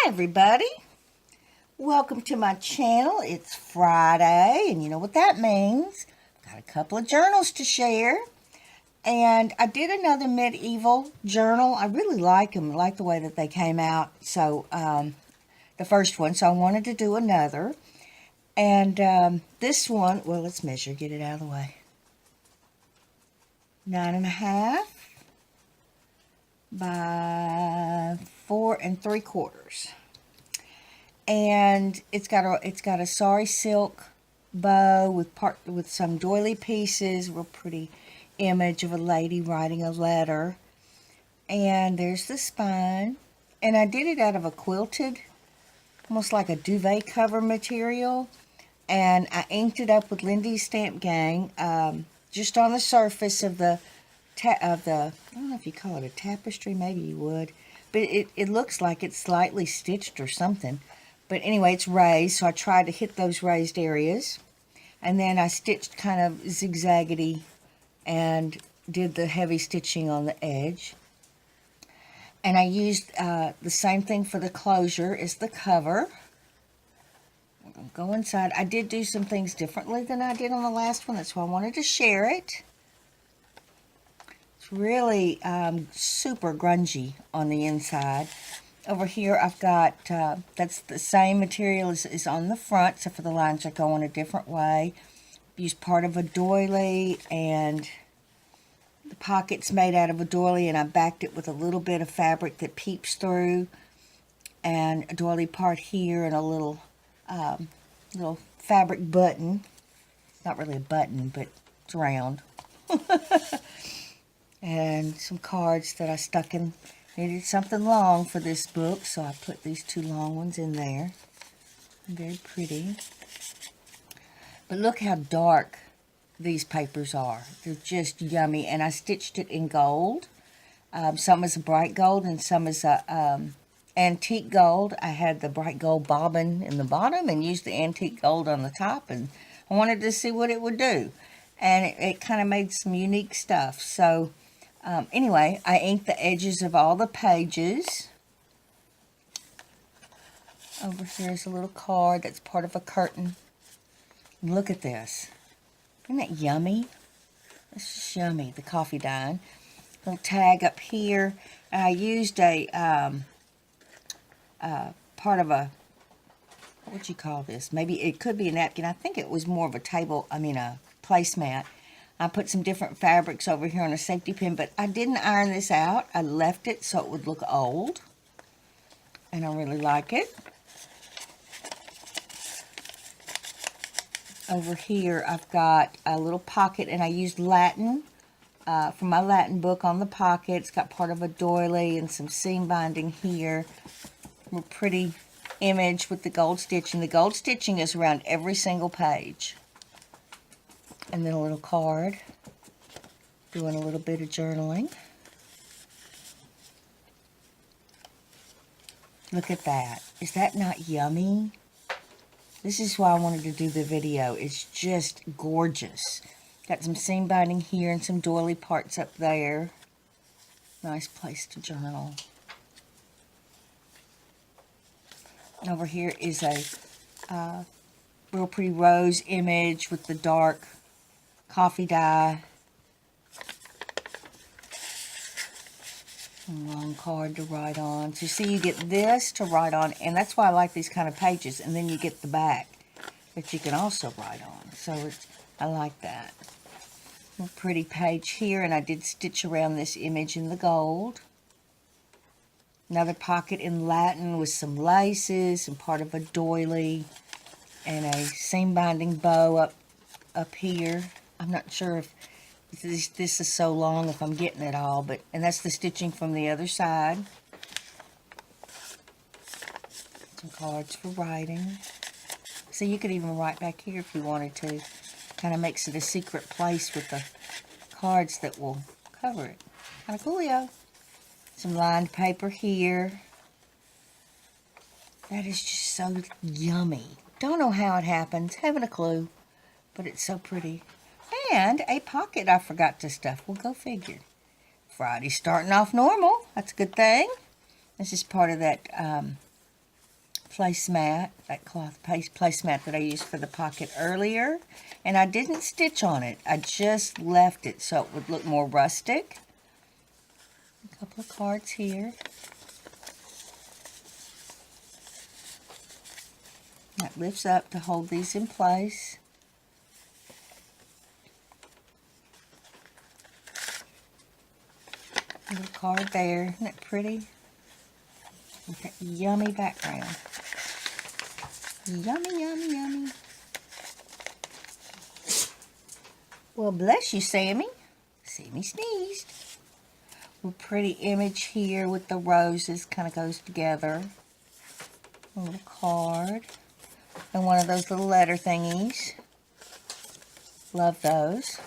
Everybody, welcome to my channel. It's Friday, and you know what that means. Got a couple of journals to share, and I did another medieval journal. I really like them. I like the way that they came out. So the first one, so I wanted to do another. And this one, well, let's measure, get it out of the way. 9.5 by 4 3/4. And it's got a sari silk bow with some doily pieces, real pretty image of a lady writing a letter. And there's the spine. And I did it out of a quilted, almost like a duvet cover material. And I inked it up with Lindy's Stamp Gang, just on the surface of the I don't know if you call it a tapestry, maybe you would, but it looks like it's slightly stitched or something. But anyway, it's raised, so I tried to hit those raised areas. And then I stitched kind of zigzaggedy and did the heavy stitching on the edge. And I used the same thing for the closure as the cover. I'm going to go inside. I did do some things differently than I did on the last one. That's why I wanted to share it. It's really super grungy on the inside. Over here I've got, that's the same material as on the front, except for the lines that go in a different way. Used part of a doily, and the pocket's made out of a doily, and I backed it with a little bit of fabric that peeps through, and a doily part here, and a little fabric button. It's not really a button, but it's round. And some cards that I stuck in. Needed something long for this book, so I put these two long ones in there. Very pretty. But look how dark these papers are. They're just yummy. And I stitched it in gold. Some is a bright gold and some is a antique gold. I had the bright gold bobbin in the bottom and used the antique gold on the top. And I wanted to see what it would do. And it kind of made some unique stuff. So anyway, I inked the edges of all the pages. Over here is a little card that's part of a curtain. Look at this. Isn't that yummy? It's just yummy, the coffee dine. Little tag up here. I used a part of a, what you call this? Maybe it could be a napkin. I think it was more of a a placemat. I put some different fabrics over here on a safety pin, but I didn't iron this out. I left it so it would look old, and I really like it. Over here, I've got a little pocket, and I used Latin from my Latin book on the pocket. It's got part of a doily and some seam binding here. A pretty image with the gold stitching. The gold stitching is around every single page. And then a little card, doing a little bit of journaling. Look at that. Is that not yummy? This is why I wanted to do the video. It's just gorgeous. Got some seam binding here and some doily parts up there. Nice place to journal. Over here is a real pretty rose image with the dark coffee dye. A long card to write on. So see, you get this to write on, and that's why I like these kind of pages. And then you get the back that you can also write on. So I like that. A pretty page here, and I did stitch around this image in the gold. Another pocket in Latin with some laces and part of a doily, and a seam binding bow up here. I'm not sure if this is so long if I'm getting it all, and that's the stitching from the other side. Some cards for writing. So you could even write back here if you wanted to. Kind of makes it a secret place with the cards that will cover it. Kind of coolio. Some lined paper here. That is just so yummy. Don't know how it happens. Haven't a clue. But it's so pretty. And a pocket I forgot to stuff. Well, go figure. Friday's starting off normal. That's a good thing. This is part of that placemat, that cloth placemat that I used for the pocket earlier. And I didn't stitch on it. I just left it so it would look more rustic. A couple of cards here. That lifts up to hold these in place. Little card there. Isn't that pretty? With that yummy background. Yummy, yummy, yummy. Well, bless you, Sammy. Sammy sneezed. A pretty image here with the roses. Kind of goes together. A little card. And one of those little letter thingies. Love those.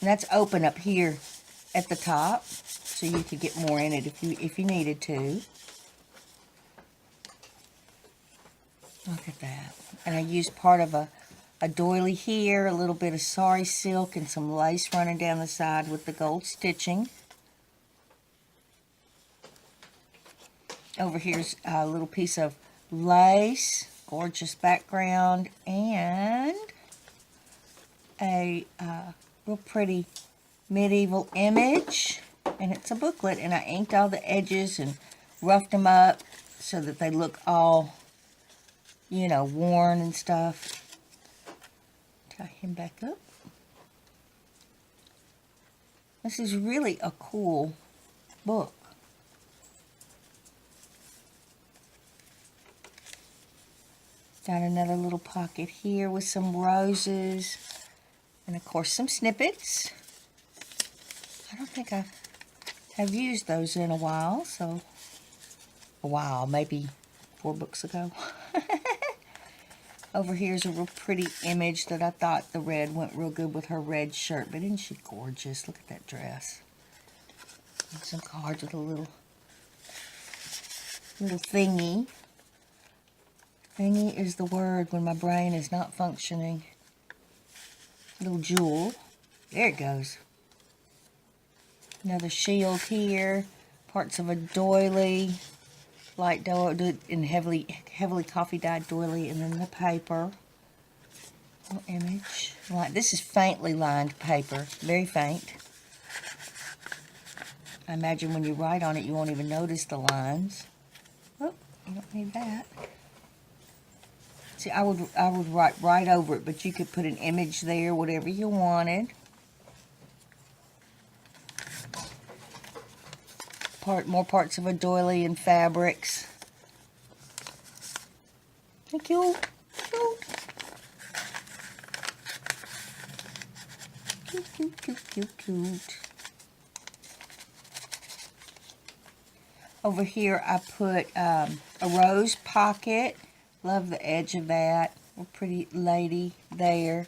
And that's open up here at the top, so you could get more in it if you needed to. Look at that. And I used part of a doily here, a little bit of sari silk, and some lace running down the side with the gold stitching. Over here's a little piece of lace, gorgeous background, and a real pretty medieval image. And it's a booklet, and I inked all the edges and roughed them up so that they look all, you know, worn and stuff. Tie him back up. This is really a cool book. Got another little pocket here with some roses. And of course some snippets. I don't think I have used those in a while. So, a while, maybe 4 books ago. Over here's a real pretty image that I thought the red went real good with her red shirt. But isn't she gorgeous? Look at that dress. And some cards with a little thingy. Thingy is the word when my brain is not functioning. Little jewel. There it goes. Another shield here. Parts of a doily. Light doily and heavily coffee dyed doily, and then the paper. Little image. This is faintly lined paper. Very faint. I imagine when you write on it you won't even notice the lines. Oh, you don't need that. See, I would write right over it, but you could put an image there, whatever you wanted. More parts of a doily and fabrics. Thank you. Cute. Cute, cute, cute, cute, cute. Over here I put a rose pocket. Love the edge of that. A pretty lady there.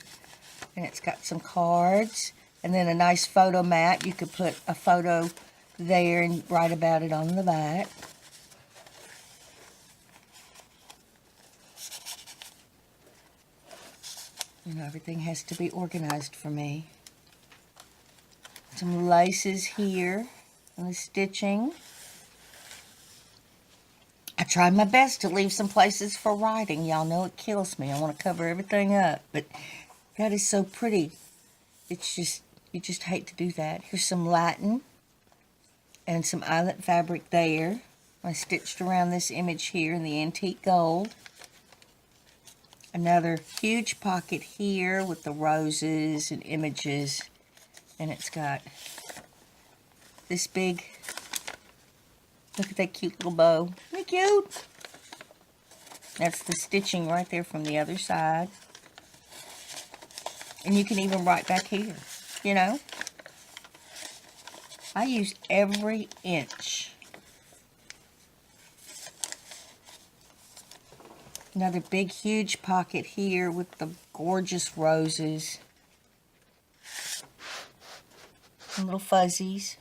And it's got some cards. And then a nice photo mat. You could put a photo there and write about it on the back. You know, everything has to be organized for me. Some laces here. And the stitching. I tried my best to leave some places for writing. Y'all know it kills me. I want to cover everything up. But that is so pretty. It's just, you just hate to do that. Here's some Latin. And some eyelet fabric there. I stitched around this image here in the antique gold. Another huge pocket here with the roses and images. And it's got this big... Look at that cute little bow. Isn't it cute? That's the stitching right there from the other side. And you can even write back here, you know. I use every inch. Another big, huge pocket here with the gorgeous roses. And little fuzzies.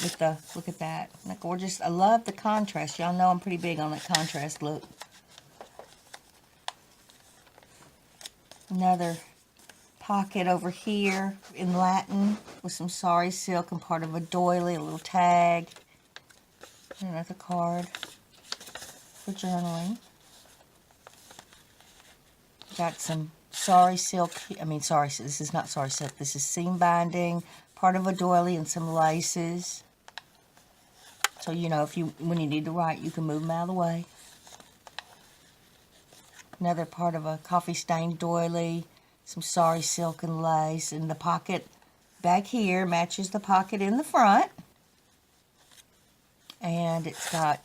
With the, look at that. Isn't that gorgeous? I love the contrast. Y'all know I'm pretty big on that contrast look. Another pocket over here in Latin with some sari silk and part of a doily, a little tag, and another card for journaling. Got some sari silk, this is not sari silk, this is seam binding, part of a doily and some laces. So, you know, when you need to write, you can move them out of the way. Another part of a coffee stained doily, some sari silk and lace, and the pocket back here matches the pocket in the front. And it's got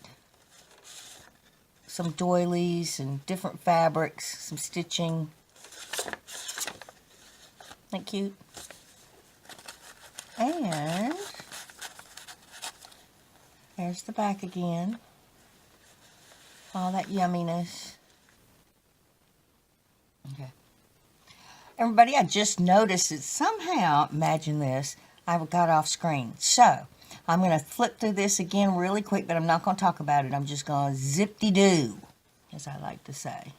some doilies and different fabrics, some stitching. Isn't that cute? And there's the back again. All that yumminess. Okay. Everybody, I just noticed that somehow, imagine this, I got off screen. So, I'm going to flip through this again really quick, but I'm not going to talk about it. I'm just going to zip-de-doo, as I like to say.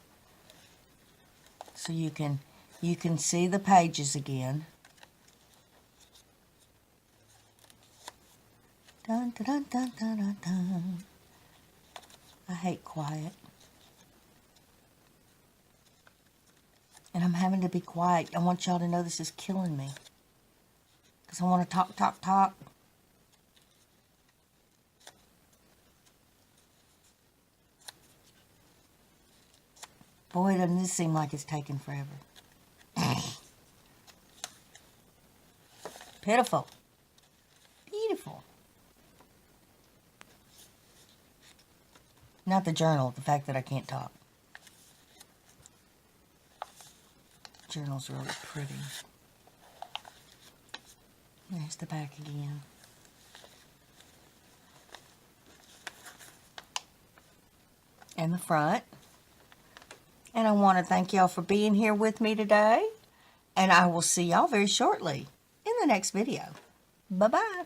So you can see the pages again. Dun, dun, dun, dun, dun, dun. I hate quiet. And I'm having to be quiet. I want y'all to know this is killing me. Because I want to talk, talk, talk. Boy, doesn't this seem like it's taking forever. Pitiful. Beautiful. Not the journal, the fact that I can't talk. Journal's really pretty. There's the back again. And the front. And I want to thank y'all for being here with me today. And I will see y'all very shortly in the next video. Bye-bye.